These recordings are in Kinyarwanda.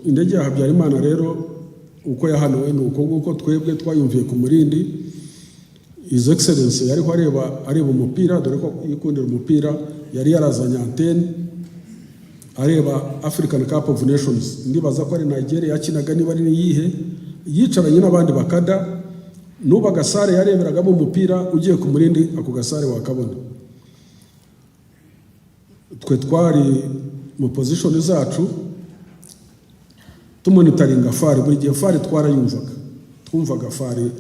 indege ya Habyarimana rero uko yahanuwe nuko nguko twebwe twayumviye ku Murindi. His Excellency yari areba umupira, dore ko yikundira umupira, yari yarazanye antenne areba African Cup of Nations. Ndibaza ko ari Nigeria yakinaga, niba ari yihe, yicaranye n'abandi bakada, nuba gasare yareberagamo umupira, ugiye ku Murindi ako gasare wakabona. Twe twari mu position zacu tumonitoringa fari, buri gihe fari twarayumvaga, twumvaga fari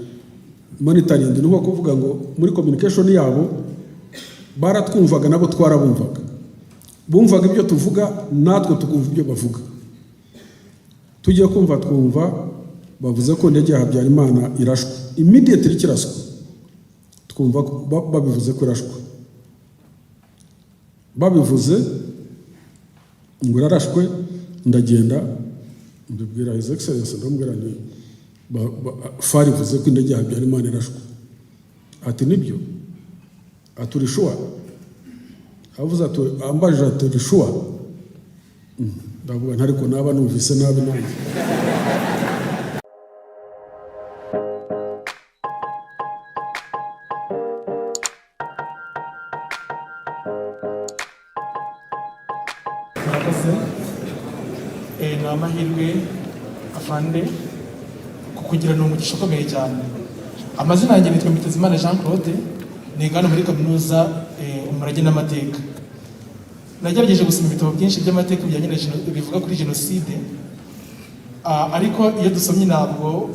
monitoring. Ni nko kuvuga ngo muri communication yabo baratwumvaga, nabo twarabumvaga, bumvaga ibyo tuvuga, natwe tukumva ibyo bavuga. Tugiye kumva twumva bavuze ko indege ya Habyarimana irashwe, immediately kiraswa, twumva babivuze ko irashwe. Babivuze ngo irarashwe, ndagenda mbibwira His Excellency, ndamubwira nti fari vuze ko indege ya Habyarimana irashwe. Ati nibyo? Aturi sure? Avuze ati ambaje ati sure? Ndavuga ntariko naba numvise nabi nanjye. Ni amahirwe afande kugira n'umugisha ukomeye cyane. Amazina yanjye nitwa Mbitezimana Jean Claude, nigana muri kaminuza umurage n'amateka. Nagerageje gusoma ibitabo byinshi by'amateka bijyanye na bivuga kuri jenoside, ariko iyo dusomye ntabwo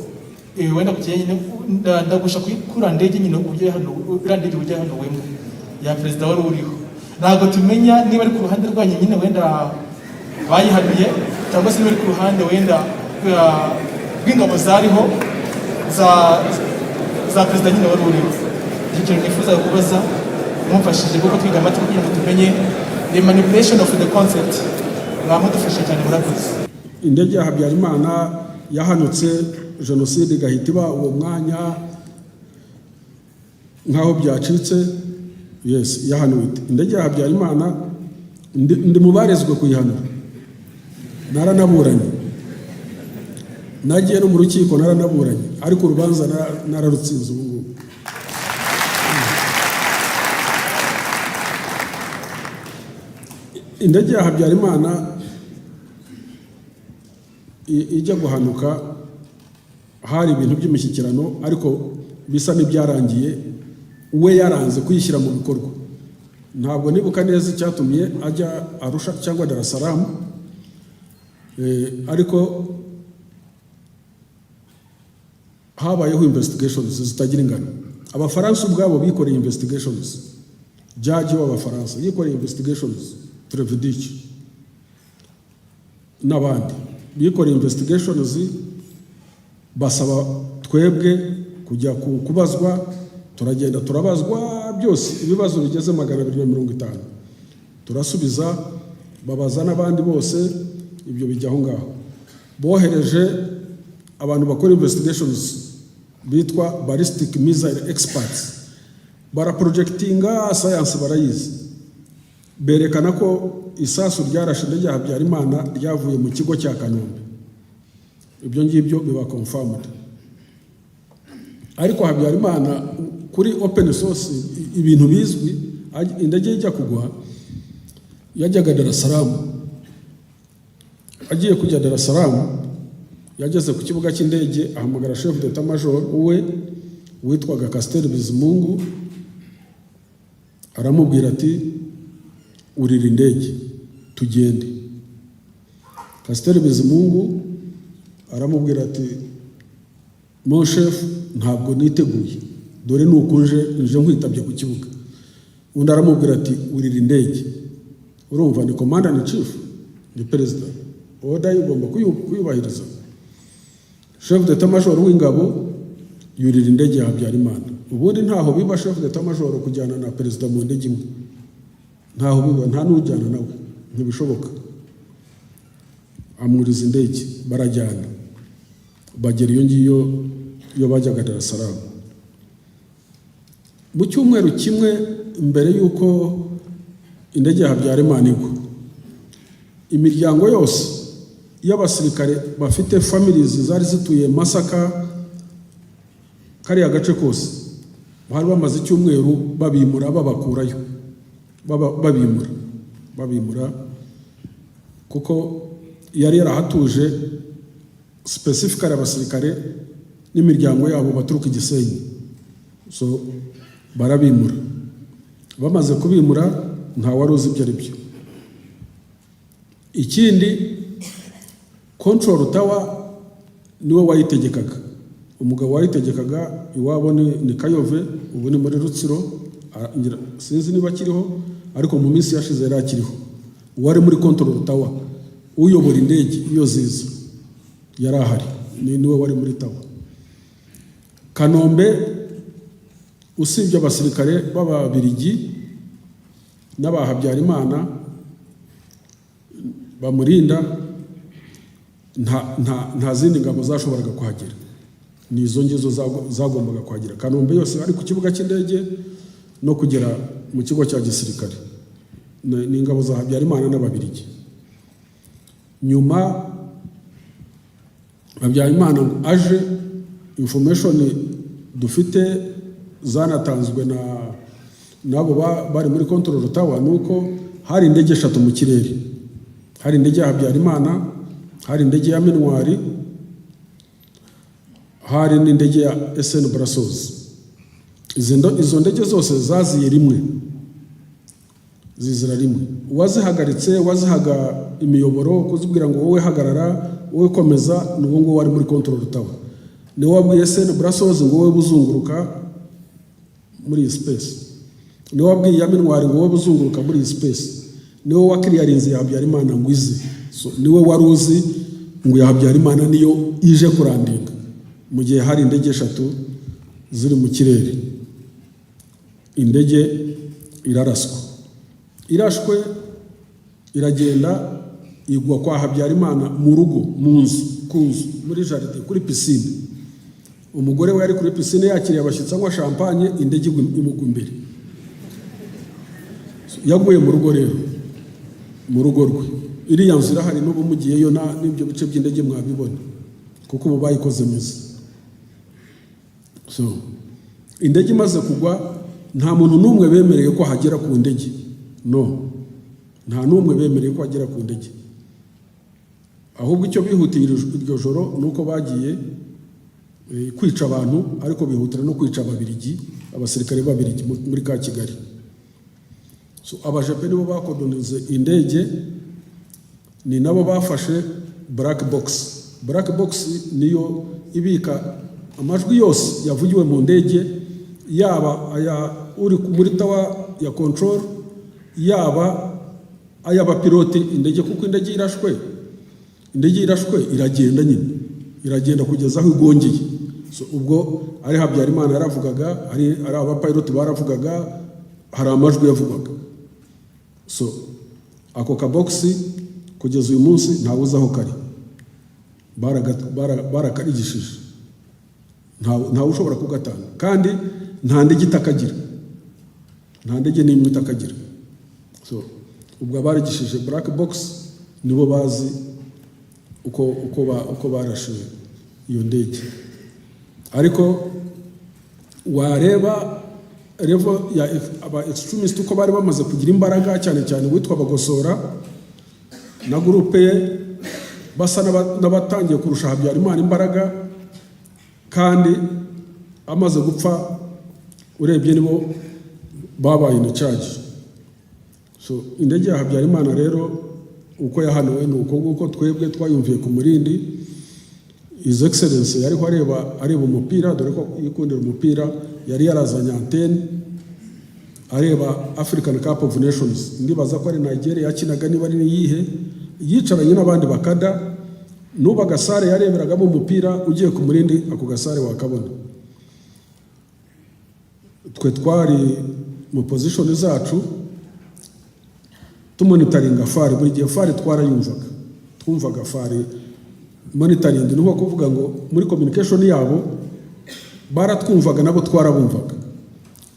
wenda kujyanye ndagusha kuri ndege nyine uburyo hano irandege uburyo hano wemo ya president wari uriho, ntabwo tumenya niba ari ku ruhande rwanyu nyine wenda bayihanuye cyangwa se niba ari ku ruhande wenda bw'ingabo zariho za president nyine wari uriho. Icyo nifuza kubaza mumfashije kuko twiga amateka kugira ngo tumenye the manipulation of the concept, mwamudufasha cyane murakoze. Indege ya Habyarimana yahanutse, jenoside igahita iba uwo mwanya nkaho byacitse. Yes, yahanuwe. Indege ya Habyarimana ndi mubarezwe kuyihanura, naranaburanye, nagiye no mu rukiko naranaburanye, ariko urubanza nararutsinze ubu ngubu. Indege ya Habyarimana ijya guhanuka hari ibintu by'imishyikirano, ariko bisa n'ibyarangiye, we yaranze kuyishyira mu bikorwa. Ntabwo nibuka neza icyatumye ajya Arusha cyangwa Dar es Salaam, ariko habayeho investigations zitagira ingano. Abafaransa ubwabo bikoreye investigations, judge w'Abafaransa yikoreye investigations, Trevidic n'abandi bikoreye investigations, basaba twebwe kujya kubazwa. Turagenda turabazwa byose, ibibazo bigeze 250 turasubiza, babaza n'abandi bose, ibyo bijyaho ngaho. Bohereje abantu bakora investigations bitwa ballistic missile experts, baraprojectinga science barayizi, berekana ko isasu ryarashe indege ya Habyarimana ryavuye mu kigo cya Kanombe. Ibyo ngibyo biba confirmed. Ariko Habyarimana kuri open source ibintu bizwi, indege ijya kugwa yajyaga Dar es Salaam. Agiye kujya Dar es Salaam, yageze ku kibuga cy'indege, ahamagara chef d'état major we witwaga Castel Bizimungu, aramubwira ati urira indege tugende. Castel Bizimungu aramubwira ati mon chef, ntabwo niteguye, dore nukunje nje nkwitabye ku kibuga. Undi aramubwira ati urira indege. Urumva ni commander in chief, ni president, order igomba kuyubahiriza. Chef d'état major w'ingabo yurira indege ya Habyarimana. Ubundi ntaho biba chef d'état major kujyana na president mu ndege imwe, ntaho biba, nta n'ujyana nawe, ntibishoboka. Amuriza indege, barajyana, bagera iyo ngiyo yo bajyaga Dar es Salaam. Mu cyumweru kimwe mbere yuko indege ya Habyarimana igwa, imiryango yose y'abasirikare bafite families zari zituye Masaka, kariya gace kose bari bamaze icyumweru babimura, babakurayo, babimura kuko yari yarahatuje specifically abasirikare n'imiryango yabo baturuka Gisenyi. So barabimura, bamaze kubimura nta wari uzi ibyo ari byo. Ikindi, control tower niwe wayitegekaga, umugabo wayitegekaga iwabo ni Kayove, ubu ni muri Rutsiro, sinzi niba akiriho, ariko mu minsi yashize yari akiriho. Uwari muri control tower uyobora indege iyo ziza yari ahari, niwe wari muri tower. Kanombe, usibye abasirikare b'Ababiligi n'aba Habyarimana bamurinda, nta zindi ngabo zashoboraga kuhagera, ni izo ngizo zagombaga kuhagera. Kanombe yose ari ku kibuga cy'indege no kugera mu kigo cya gisirikare ni ingabo za Habyarimana n'Ababiligi. Nyuma Habyarimana aje, information dufite zanatanzwe nabo bari muri control tower, nuko hari indege 3 mu kirere. Hari indege ya Habyarimana, hari indege ya Minwari, hari n'indege ya SN Brussels. Izo ndege zose zaziye rimwe, zizira rimwe. Uwazihagaritse, wazihaga imiyoboro kuzibwira ngo wowe hagarara, wowe komeza, n'uwo ngo wari muri control tower. Ni wabwiye SN Brussels ngo wowe buzunguruka muri space. Ni wabwiye ya Minwari ngo wowe buzunguruka muri space. Niwe wakiriyarinze ya Habyarimana ngo izi. So niwe wari uzi ngo ya Habyarimana niyo ije kurandinga mu gihe hari indege 3 ziri mu kirere. Indege irashwe iragenda igwa kwa Habyarimana mu rugo, mu nzu, muri jaride, kuri pisine. Umugore we yari kuri pisine yakiriye abashyitsi anywa champagne, indege imugwa imbere. Yaguye mu rugo rero, mu rugo rwe. Iriya nzu irahari n'ubu mugiyeyo n'ibyo bice by'indege mwabibona kuko ubu bayikoze neza. So indege imaze kugwa, nta muntu n'umwe bemereye ko hagera ku ndege. No, nta n'umwe bemereye ko hagera ku ndege. Ahubwo icyo bihutiye iryo joro nuko bagiye kwica abantu, ariko bihutira no kwica Ababiligi, abasirikare b'Ababiligi muri ka Kigali. So abajepe nibo bakodonize indege, ni nabo bafashe black box. Black box niyo ibika amajwi yose yavugiwe mu ndege, yaba aya uri muri tower ya control, yaba ay'abapilote indege, kuko indege irashwe iragenda nyine, iragenda kugeza aho igongeye. So ubwo ari Habyarimana yaravugaga, ari abapilote baravugaga, hari amajwi yavugaga. So ako ka box kugeza uyu munsi ntawe uzi aho kari, barakarigishije, ntawe ushobora kugatanga, kandi nta ndege itakagira, nta ndege n'imwe itakagira. So ubwo abarigishije black box nibo bazi uko barashe iyo ndege. Ariko wareba level ya aba extremist uko bari bamaze kugira imbaraga, cyane cyane witwa Bagosora na groupe ye, basa n'abatangiye kurusha Habyarimana imbaraga, kandi amaze gupfa urebye nibo babaye in charge. So indege ya Habyarimana rero uko yahanuwe ni uko twebwe twayumviye ku Murindi. His Excellency yariho areba umupira, dore ko yikundira umupira, yari yarazanye antenne areba African Cup of Nations. Ndibaza ko ari Nigeria yakinaga, niba ari yihe, yicaranye n'abandi bakada, nuba gasare yareberagamo umupira, ugiye ku Murindi ako gasare wakabona. Twe twari mu position zacu tumonitoringa fari, buri gihe fari twarayumvaga, twumvaga fari. Monitoring ni nko kuvuga ngo muri communication yabo baratwumvaga, nabo twarabumvaga,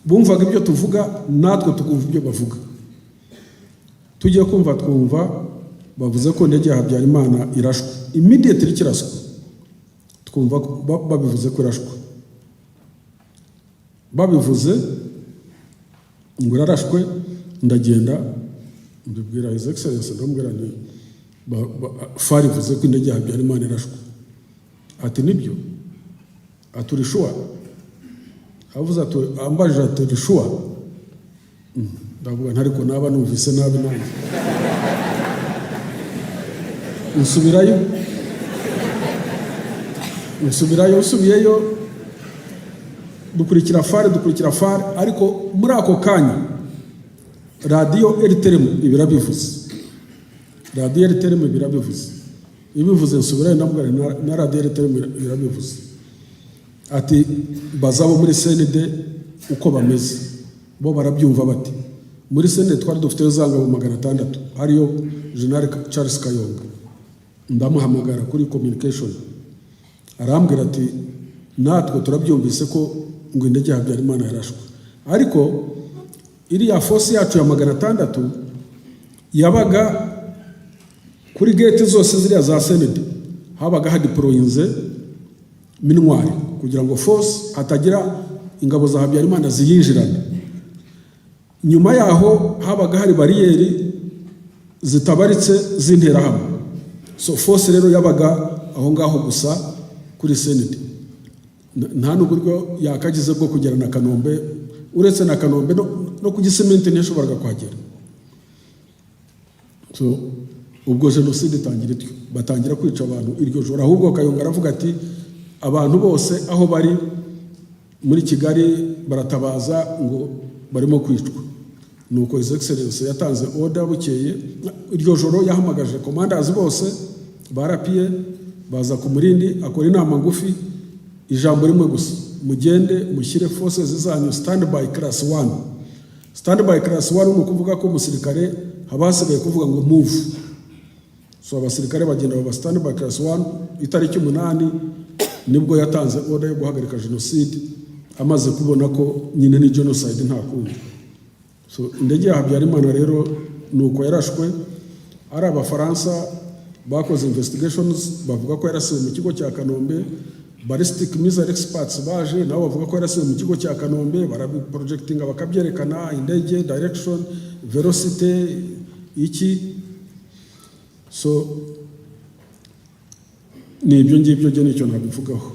bumvaga ibyo tuvuga, natwe tukumva ibyo bavuga. Tugiye kumva twumva bavuze ko indege ya Habyarimana irashwe immediately kiraswa, twumva babivuze ko irashwe, babivuze ngo irarashwe, ndagenda mbibwira His Excellency, ndamubwira nti fari ivuze ko indege ya Habyarimana irashwe. Ati nibyo, aturi sure, avuze ati ambaje ati sure, ndavuga ntariko naba numvise nabi nabi, usubiyeyo dukurikira fari, ariko muri ako kanya radiyo RTM ibirabivuze, ibivuze nsubirayo ndamubwira na radiyo RTM ibirabivuze, ati bazabo muri CND uko bameze bo barabyumva bati. Muri CND twari dufite zangabo 600 hariyo General Charles Kayonga, ndamuhamagara kuri communication, arambwira ati natwe turabyumvise ko ngo indege ya Habyarimana yarashwe, ariko iriya force yacu ya 600 yabaga kuri gate zose ziriya za CND, habaga hadiployinze minwari kugira ngo force hatagira ingabo za Habyarimana ziyinjirana. Nyuma yaho habaga hari bariyeri zitabaritse z'interahamwe, so force rero yabaga aho ngaho gusa kuri CND, nta n'uburyo yakagize bwo kugera na Kanombe, uretse na Kanombe no ku Gisementi ntiyashoboraga kuhagera. So ubwo jenoside batangira kwica abantu iryo joro, ahubwo Kayonga aravuga ati abantu bose aho bari muri Kigali baratabaza ngo barimo kwicwa. Nuko His Excellency yatanze order bukeye iryo joro, yahamagaje commanders bose barapiye baza ku Murindi, akora inama ngufi, ijambo rimwe gusa, mugende mushyire forces zanyu standby class 1. Standby class 1 ni ukuvuga ko umusirikare haba hasigaye kuvuga ngo move, so abasirikare bagenda baba standby class 1. Itariki 8 nibwo yatanze order yo guhagarika jenoside, amaze kubona ko nyine ni genocide nta kundi. So indege ya Habyarimana rero nuko yarashwe, ari Abafaransa bakoze investigations bavuga ko yarasiwe mu kigo cya Kanombe, ballistic missile experts baje nabo bavuga ko yarasiwe mu kigo cya Kanombe, barabiprojectinga bakabyerekana indege direction, velocity iki. So ni ibyo ngibyo nicyo nabivugaho.